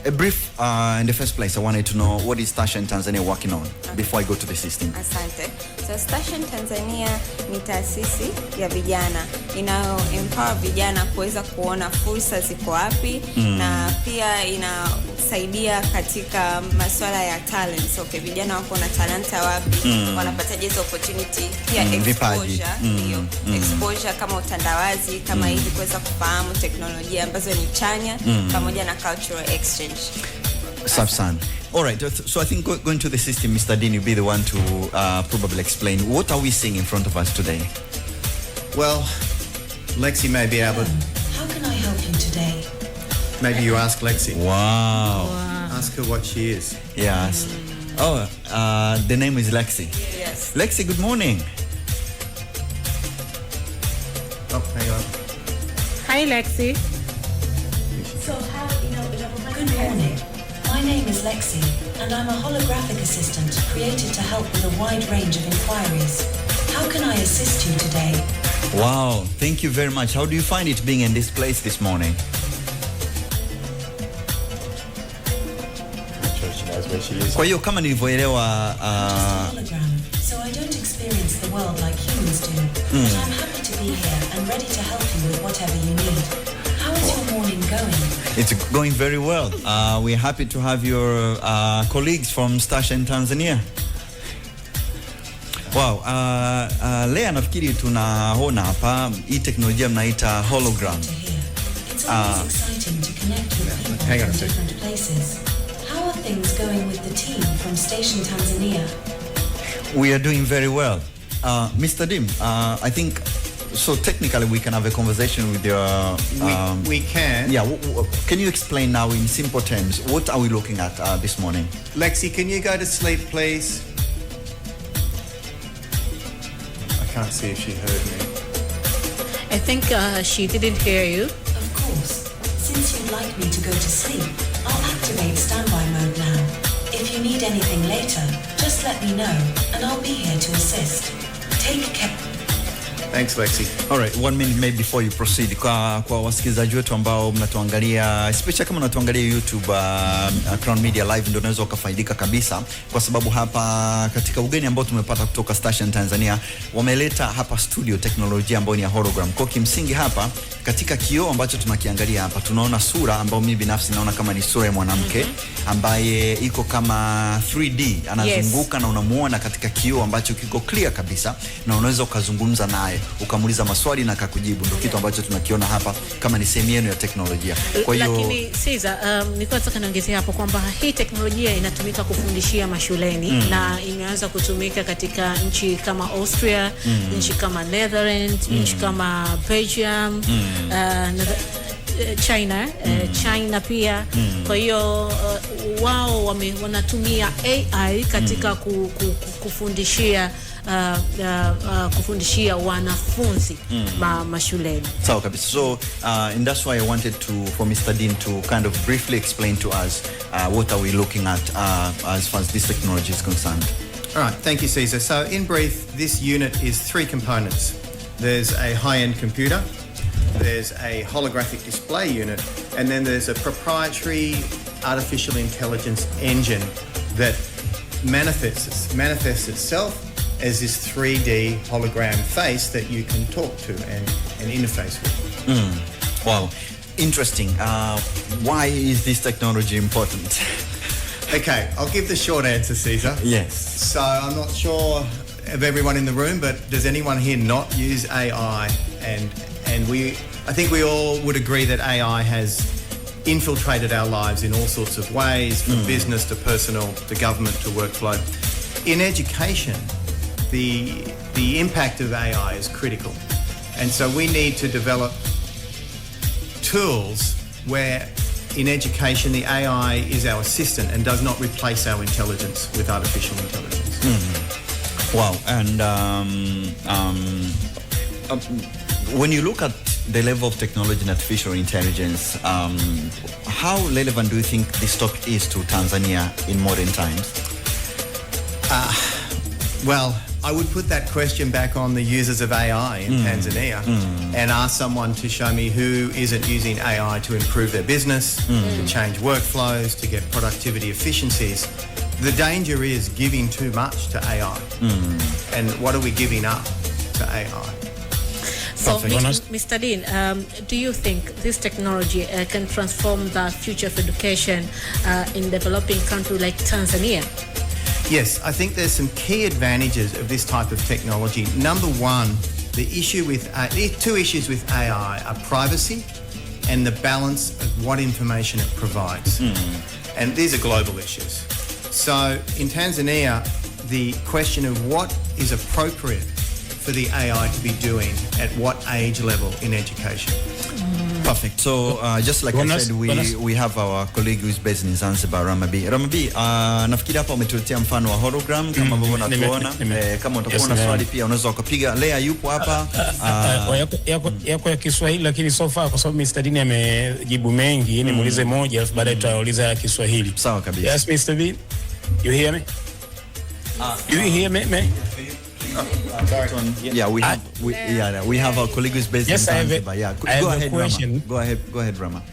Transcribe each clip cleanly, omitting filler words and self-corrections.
A brief, in the first place, I wanted to know what is Stasha in Tanzania working on before I go to the system. Asante. So Stasha in Tanzania ni taasisi ya vijana inayo empower vijana kuweza kuona fursa ziko wapi na pia inasaidia katika masuala ya talents. Okay, vijana wako na talanta wapi, wanapataje hizo opportunity, pia exposure, exposure kama utandawazi, kama ili kuweza kufahamu teknolojia ambazo ni chanya pamoja na cultural exchange. Subsan. All right, so I think going to the system, Mr. Dean, you'll be the one to probably explain. What are we seeing in front of us today? Well, Lexi may be able... How can I help you today? Maybe you ask Lexi. Wow. Ask her what she is. Yes. Oh, the name is Lexi. Yes. Lexi, good morning. Oh, hang on. Hi, Lexi. So good morning. My name is Lexi, and I'm a holographic assistant created to help with a wide range of inquiries. How can I assist you today? Wow, thank you very much. How do you find it being in this place this morning? I'm sure she knows where she is. Kwa hiyo kama nilivyoelewa I'm just a hologram, so I don't experience the world like humans do. But I'm happy to be here and ready to help you with whatever you need. How is your morning going? it's going very well. We're happy to have your colleagues from Stasha in Tanzania. Wow, Lea nafikiri tunaona hapa hii teknolojia mnaita hologram. It's always exciting to connect with people from different places. How are things going with the team from Station Tanzania? We are doing very well. Mr. Dim, I think, so technically we can have a conversation with your... we can. Yeah, can you explain now in simple terms, what are we looking at this morning? Lexi, can you go to sleep, please? I can't see if she heard me. I think she didn't hear you. Of course. Since you'd like me to go to sleep, I'll activate standby mode now. If you need anything later, just let me know, and I'll be here to assist. Take care. Thanks, Lexi. All right, 1 minute maybe before you proceed. Kwa wasikilizaji wetu ambao mnatuangalia, especially kama mnatuangalia YouTube, Crown Media Live, ndio unaweza ukafaidika kabisa, kwa sababu hapa katika ugeni ambao tumepata kutoka Station Tanzania, wameleta hapa studio teknolojia ambayo ni ya hologram. Kwa kimsingi hapa katika kioo ambacho tunakiangalia hapa tunaona sura ambayo mimi binafsi naona kama ni sura ya mwanamke ambaye iko kama 3D anazunguka, na unamuona katika kioo ambacho kiko clear kabisa, na unaweza ukazungumza naye ukamuuliza maswali na akakujibu. Ndio kitu ambacho tunakiona hapa kama ni sehemu yenu ya teknolojia. Kwa hiyo lakini Caesar, nilikuwa nataka niongezee hapo kwamba hii teknolojia inatumika kufundishia mashuleni na imeanza kutumika katika nchi kama Austria, nchi kama Netherlands, nchi kama Belgium, China pia. Kwa hiyo wao wanatumia AI katika kufundishia kufundishia wanafunzi mashuleni. Sawa kabisa. So and that's why I wanted for Mr. Dean to kind of briefly explain to us what are we looking at as far as this technology is concerned. All right, thank you, Caesar. So in brief, this unit is 3 components. There's a high-end computer, there's a holographic display unit, and then there's a proprietary artificial intelligence engine that manifests itself as this 3D hologram face that you can talk to and interface with. Wow, interesting. Why is this technology important? Okay, I'll give the short answer, Caesar. Yes. So I'm not sure of everyone in the room, but does anyone here not use AI? And I think we all would agree that AI has infiltrated our lives in all sorts of ways, from business to personal to government to workflow. In education, the impact of AI is critical. And so we need to develop tools where in education the AI is our assistant and does not replace our intelligence with artificial intelligence. Wow, and when you look at the level of technology and artificial intelligence, how relevant do you think this topic is to Tanzania in modern times? Well, I would put that question back on the users of AI in Tanzania and ask someone to show me who isn't using AI to improve their business, to change workflows, to get productivity efficiencies. The danger is giving too much to AI. And what are we giving up to AI? So, Mr. Dean, do you think this technology can transform the future of education in developing country like Tanzania? Yes, I think there's some key advantages of this type of technology. Number one, the two issues with AI are privacy and the balance of what information it provides. And these are global issues. So in Tanzania, the question of what is appropriate for the AI to be doing at what age level in education. Perfect. So just like I said, we have our colleague who is based in Zanzibar, Ramabi. Ramabi, nafikiri hapa umetuletea mfano wa hologram kama ambavyo unatuona. Kama utakuwa na swali pia unaweza ukapiga. Lea yupo hapa. Yako ya Kiswahili, lakini so far kwa sababu Mr. Dean amejibu mengi, nimuulize moja alafu baadaye tutauliza ya Kiswahili. Sawa kabisa. Yes, Mr. Dean. You hear me? Do you hear me? Yeah, we have our colleague who's based in Zanzibar. Go ahead, Rama. Go ahead, Rama.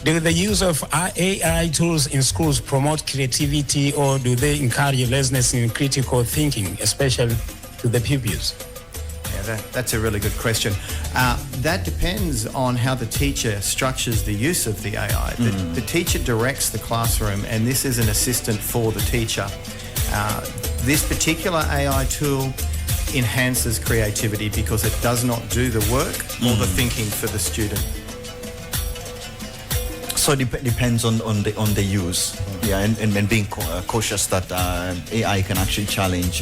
Do the use of AI tools in schools promote creativity, or do they encourage lessons in critical thinking, especially to the pupils? Yeah, that's a really good question. That depends on how the teacher structures the use of the AI. The teacher directs the classroom, and this is an assistant for the teacher. This particular AI tool enhances creativity because it does not do the work or the thinking for the student. So it depends on the use, and being cautious that AI can actually challenge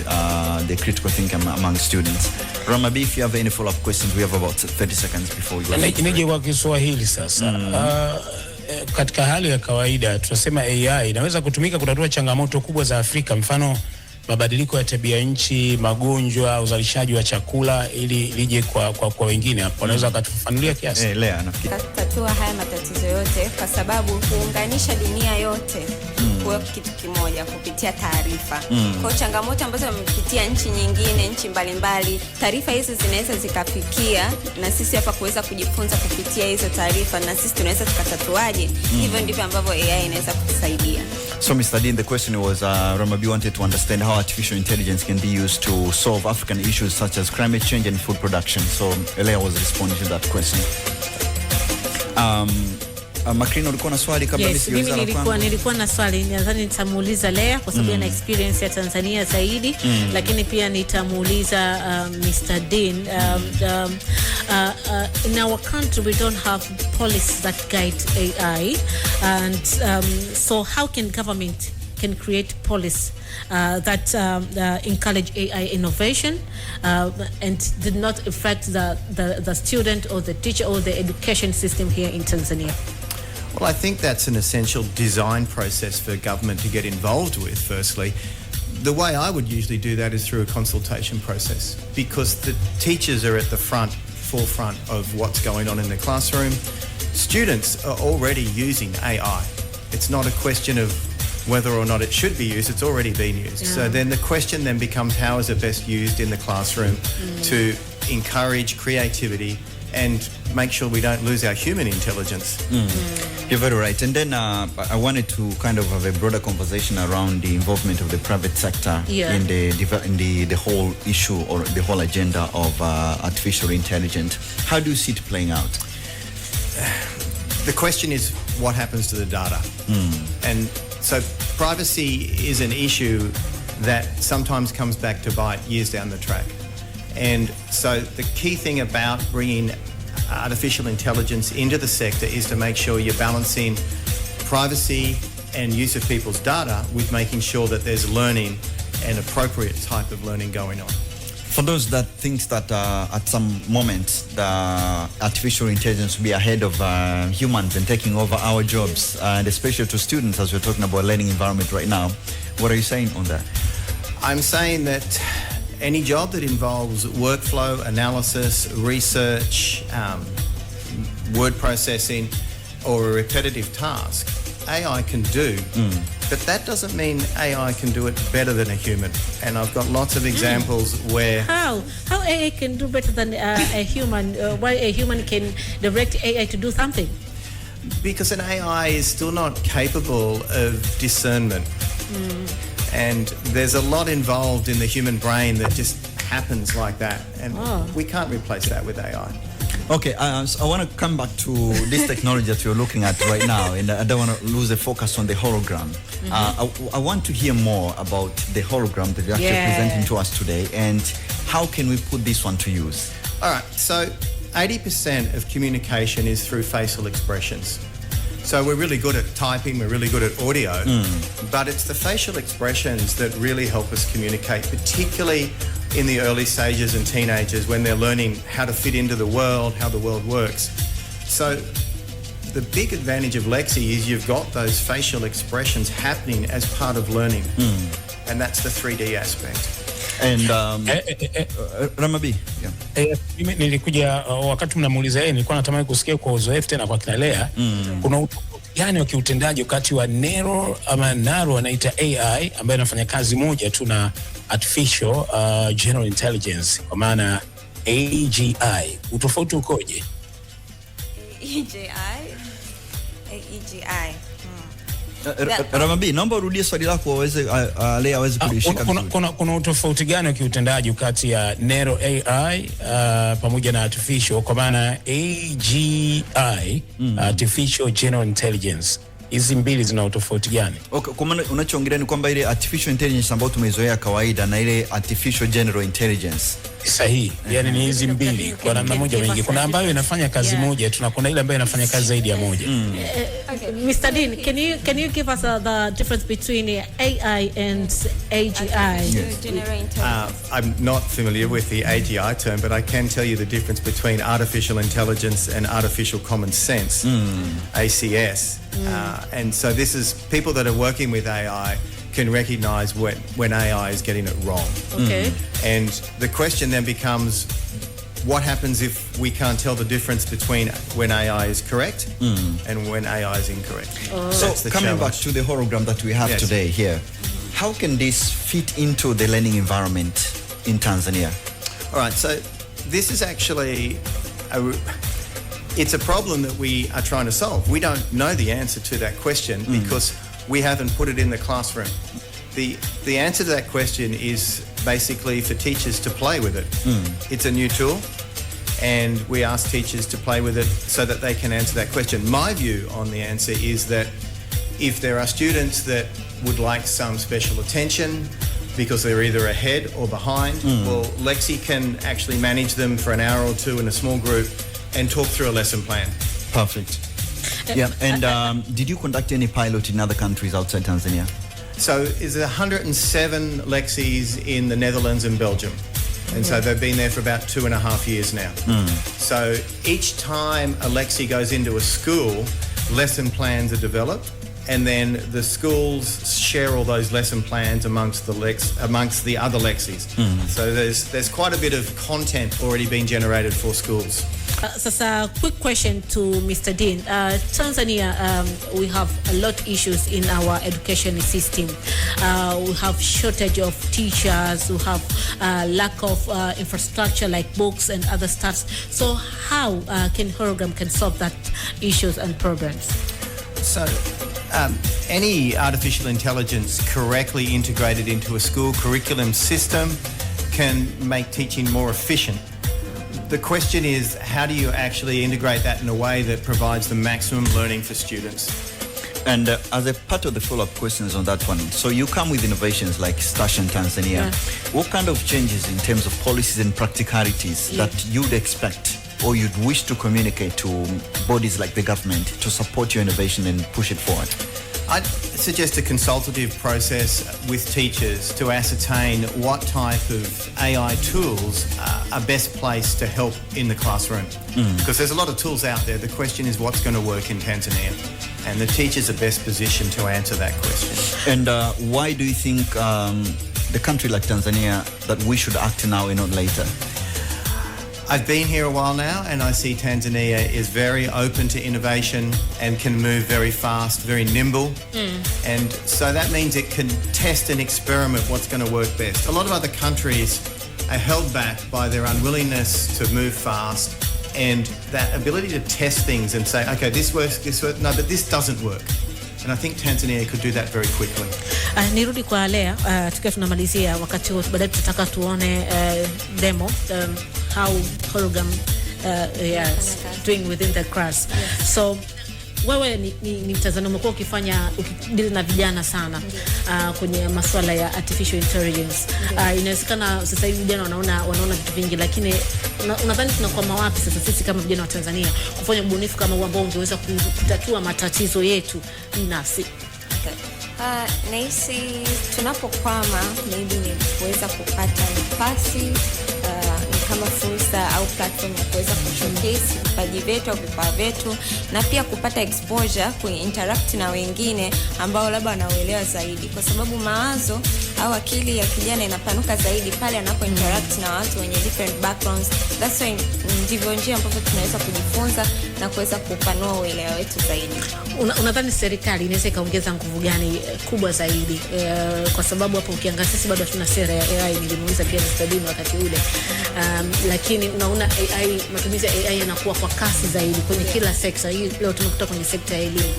the critical thinking among students. Ramabi, if you have any follow-up questions, we have about 30 seconds before we go. Nije kwa Kiswahili sasa. Katika hali ya kawaida tunasema AI inaweza kutumika kutatua changamoto kubwa za Afrika, mfano mabadiliko ya tabia nchi, magonjwa, uzalishaji wa chakula, ili lije kwa wengine hapo. Wanaweza kutufafanulia kiasi? Lea, nafikiri tatua haya matatizo yote kwa sababu huunganisha dunia yote kuwa kitu kimoja kupitia taarifa. Kwa changamoto ambazo wamepitia nchi nyingine, nchi mbalimbali, taarifa hizo zinaweza zikafikia na sisi hapa kuweza kujifunza kupitia hizo taarifa, na sisi tunaweza tukatatuaje. Hivyo ndivyo ambavyo AI inaweza kutusaidia. So Mr. Dean, the question was Ramabi wanted to understand how artificial intelligence can be used to solve African issues such as climate change and food production. So Lea was responding to that question. Makrina, ulikuwa na swali kabla nisiuliza la kwanza? Nilikuwa na swali, nadhani nitamuuliza Lea kwa sababu ana experience ya Tanzania zaidi, lakini pia nitamuuliza Mr. Dean. In our country we don't have policies that guide AI, and so how can government can create policy that encourage AI innovation and did not affect the student or the teacher or the education system here in Tanzania? Well, I think that's an essential design process for government to get involved with, firstly. The way I would usually do that is through a consultation process, because the teachers are at the forefront of what's going on in the classroom. Students are already using AI. It's not a question of whether or not it should be used, it's already been used. So then the question then becomes, how is it best used in the classroom to encourage creativity and make sure we don't lose our human intelligence. You're very right. And then I wanted to kind of have a broader conversation around the involvement of the private sector in the whole issue or the whole agenda of artificial intelligence. How do you see it playing out? The question is, what happens to the data? And so privacy is an issue that sometimes comes back to bite years down the track. And so the key thing about bringing artificial intelligence into the sector is to make sure you're balancing privacy and use of people's data with making sure that there's learning and appropriate type of learning going on. For those that think that at some moment the artificial intelligence will be ahead of humans and taking over our jobs, and especially to students, as we're talking about learning environment right now, what are you saying on that? I'm saying that any job that involves workflow, analysis, research, word processing, or a repetitive task AI can do, but that doesn't mean AI can do it better than a human. And I've got lots of examples where... How AI can do better than a human? Why a human can direct AI to do something? Because an AI is still not capable of discernment. And there's a lot involved in the human brain that just happens like that. And we can't replace that with AI. Okay, so I want to come back to this technology that you're looking at right now, and I don't want to lose the focus on the hologram. I want to hear more about the hologram that you're actually presenting to us today, and how can we put this one to use? All right, so 80% of communication is through facial expressions. So we're really good at typing, we're really good at audio, but it's the facial expressions that really help us communicate, particularly in the early stages and teenagers when they're learning how to fit into the world, how the world works. So the big advantage of Lexi is you've got those facial expressions happening as part of learning, and that's the 3D aspect. And Ramabi, mimi nilikuja wakati mnamuuliza yeye, nilikuwa natamani kusikia kwa uzoefu tena kwa kina Lea, kuna utofauti gani wa kiutendaji wakati wa Naro anaita AI ambayo inafanya kazi moja tu na artificial general intelligence kwa maana AGI, utofauti ukoje? AGI. Ramabi, naomba urudie swali lako waweze Lea aweze kulishika vizuri. Kuna utofauti gani wa kiutendaji kati ya Nero AI pamoja na artificial kwa maana AGI, artificial general intelligence? Hizi mbili zina utofauti gani? Okay, kwa maana unachoongelea ni kwamba ile artificial intelligence ambayo tumeizoea kawaida na ile artificial general intelligence. Sahihi. Yani ni hizi mbili kwa namna moja nyingine. Kuna ambayo inafanya kazi moja, kuna ile ambayo inafanya kazi zaidi ya moja. Mr. Dean, can you give us the difference between AI and AGI? I'm not familiar with the AGI term, but I can tell you the difference between artificial intelligence and artificial common sense, ACS. And so this is people that are working with AI can recognize when AI is getting it wrong. Okay. And the question then becomes, what happens if we can't tell the difference between when AI is correct and when AI is incorrect? So coming back to the hologram that we have today here, how can this fit into the learning environment in Tanzania? All right, so this is actually it's a problem that we are trying to solve. We don't know the answer to that question because we haven't put it in the classroom. The answer to that question is basically for teachers to play with it. It's a new tool, and we ask teachers to play with it so that they can answer that question. My view on the answer is that if there are students that would like some special attention because they're either ahead or behind, well, Lexi can actually manage them for an hour or two in a small group and talk through a lesson plan. Perfect. Yeah, and did you conduct any pilot in other countries outside Tanzania? So there's 107 Lexis in the Netherlands and Belgium. And so they've been there for about 2.5 years now. So each time a Lexi goes into a school, lesson plans are developed, and then the schools share all those lesson plans amongst the other Lexis. So there's quite a bit of content already being generated for schools. Sasa, quick question to Mr. Dean. Tanzania, we have a lot of issues in our education system. We have shortage of teachers, we have lack of infrastructure like books and other stuff. So how can hologram can solve that issues and problems? So any artificial intelligence correctly integrated into a school curriculum system can make teaching more efficient. The question is, how do you actually integrate that in a way that provides the maximum learning for students? And as a part of the follow-up questions on that one, so you come with innovations like Station Tanzania. What kind of changes in terms of policies and practicalities that you'd expect or you'd wish to communicate to bodies like the government to support your innovation and push it forward? I'd suggest a consultative process with teachers to ascertain what type of AI tools are best placed to help in the classroom. Because there's a lot of tools out there. The question is what's going to work in Tanzania. And the teachers are best positioned to answer that question. And why do you think the country like Tanzania that we should act now and not later? I've been here a while now, and I see Tanzania is very open to innovation and can move very fast, very nimble. And so that means it can test and experiment what's going to work best. A lot of other countries are held back by their unwillingness to move fast and that ability to test things and say, okay, this works, no, but this doesn't work. And I think Tanzania could do that very quickly. Nirudi kwa Lea, tukiwa tunamalizia wakati wote, baadaye tutataka tuone demo how hologram is doing within the class. So wewe ni mtazamo umekuwa ukifanya ukidili na vijana sana kwenye masuala ya artificial intelligence. Inawezekana sasa hivi vijana wanaona vitu vingi, lakini unadhani tunakwama wapi sasa sisi kama vijana wa Tanzania kufanya ubunifu kama huu ambao ungeweza kutatua matatizo yetu binafsi? Nahisi tunapokwama maybe ni kuweza kupata nafasi kama fursa au platform ya kuweza kushowcase vipaji vyetu au vipawa vyetu, na pia kupata exposure kuinteract na wengine ambao labda wanaoelewa zaidi, kwa sababu mawazo au akili ya kijana inapanuka zaidi pale anapo interact na watu wenye different backgrounds. That's why ndivyo njia ambapo tunaweza kujifunza na kuweza kupanua uelewa wetu zaidi. Unadhani serikali inaweza kaongeza nguvu gani kubwa zaidi? Kwa sababu hapo ukiangalia sisi bado hatuna sera ya AI. Nilimuuliza pia Msaidizi wakati ule. Lakini unaona AI, matumizi ya AI yanakuwa kwa kasi zaidi kwenye kila sekta. Hii leo tumekuta kwenye sekta ya elimu.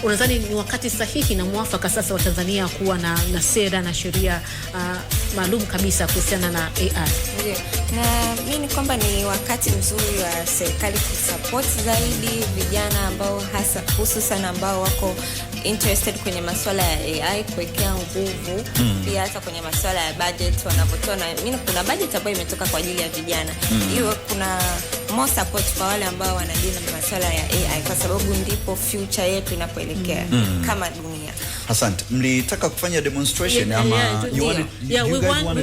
Unadhani ni wakati sahihi na mwafaka sasa wa Tanzania kuwa na sera na sheria maalum kabisa kuhusiana na AI? Ndio. Na mimi kwamba ni wakati mzuri wa serikali kusupport zaidi vijana ambao hasa hususan ambao wako interested kwenye masuala ya AI, kuwekea nguvu pia hata kwenye masuala ya budget wanapotoa. Na mimi kuna budget ambayo imetoka kwa ajili ya vijana. Hiyo kuna more support kwa wale ambao wanadili na masuala ya AI, kwa sababu ndipo future yetu inapoelekea kama dunia. Asante. Mlitaka kufanya demonstration ama we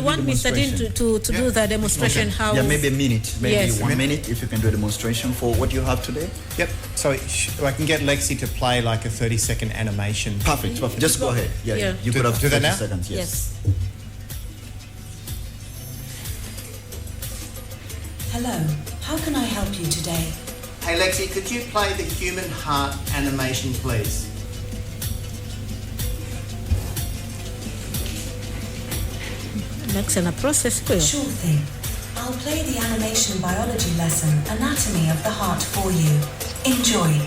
want Mr. to do the demonstration. How? Yeah, maybe a minute, maybe 1 Yes. minute, if you can do a demonstration for what you have today. Yep. So I can get Lexi to play like a 30-second animation. Perfect. Just go ahead. Yeah. You could have do that 30 now? seconds. Yes. Hello, how can I help you today? Hey Lexi, could you play the human heart animation, please? Next in a process. Sure thing. I'll play the animation biology lesson, Anatomy of the Heart, for you. Enjoy.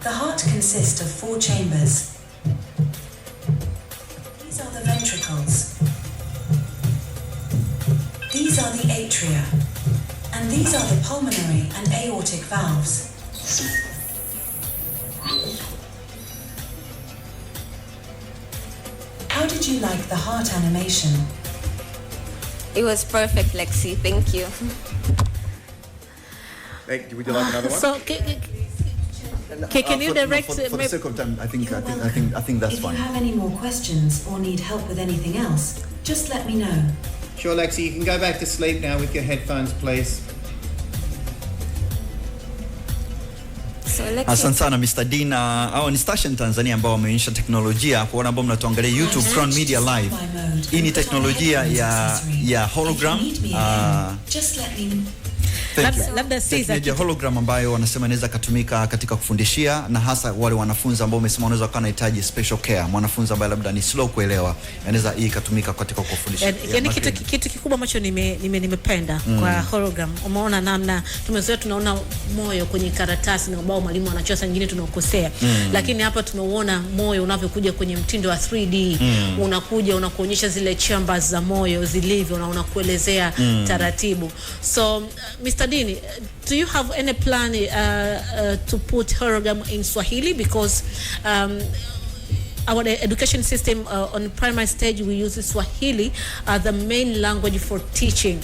The heart consists of 4 chambers. These are the ventricles. These are the atria. And these are the pulmonary and aortic valves. How did you like the heart animation? It was perfect, Lexi. Thank you. Hey, would you like another one? So can you direct? For the sake of time, I think that's If fine. you have any more questions or need help with anything else, just let me know. Sure, Lexi, you can go back to sleep now with your headphones, please. Asante sana Mr. Dina. Hao ni Station Tanzania ambao wameonyesha teknolojia kuona ambao mnatuangalia YouTube Crown Media Live. Hii ni teknolojia ya hologram. Just let me labda teknolojia hologram ambayo wanasema inaweza kutumika katika kufundishia, na hasa wale wanafunzi ambao umesema wanaweza kuwa wanahitaji special care, mwanafunzi ambaye labda ni slow kuelewa, anaweza hii kutumika katika kufundisha. Yani kitu kikubwa ambacho nimependa kwa hologram, umeona namna tumezoea tunaona moyo kwenye karatasi na ambao mwalimu anachosa, nyingine tunaokosea, lakini hapa tunauona moyo unavyokuja kwenye mtindo wa 3D. Unakuja unakuonyesha zile chambers za moyo zilivyo na unakuelezea taratibu. So Mr. Dini, do you have any plan to put hologram in Swahili? Because our education system on primary stage, we use Swahili as the main language for teaching.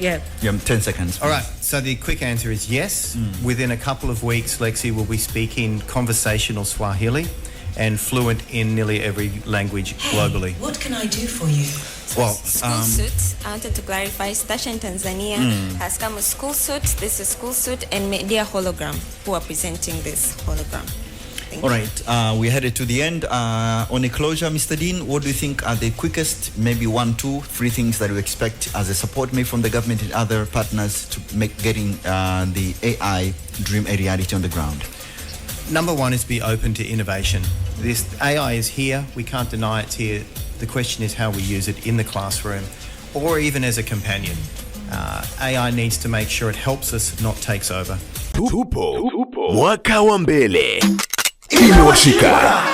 Yeah, 10 seconds. All right, so the quick answer is yes. Within a couple of weeks, Lexi will be speaking conversational Swahili and fluent in nearly every language globally. What can I do for you? Well, School suit. I wanted to clarify. Station Tanzania has come with school suit. This is school suit and media hologram who are presenting this hologram. All right, we're headed to the end. On a closure, Mr. Dean, what do you think are the quickest, maybe 1, 2, 3 things that you expect as a support maybe from the government and other partners to make getting the AI dream a reality on the ground? Number one is be open to innovation. This AI is here. We can't deny it's here. The question is how we use it in the classroom or even as a companion. AI needs to make sure it helps us, not takes over. Tupo mwaka wa mbele. Imewashika.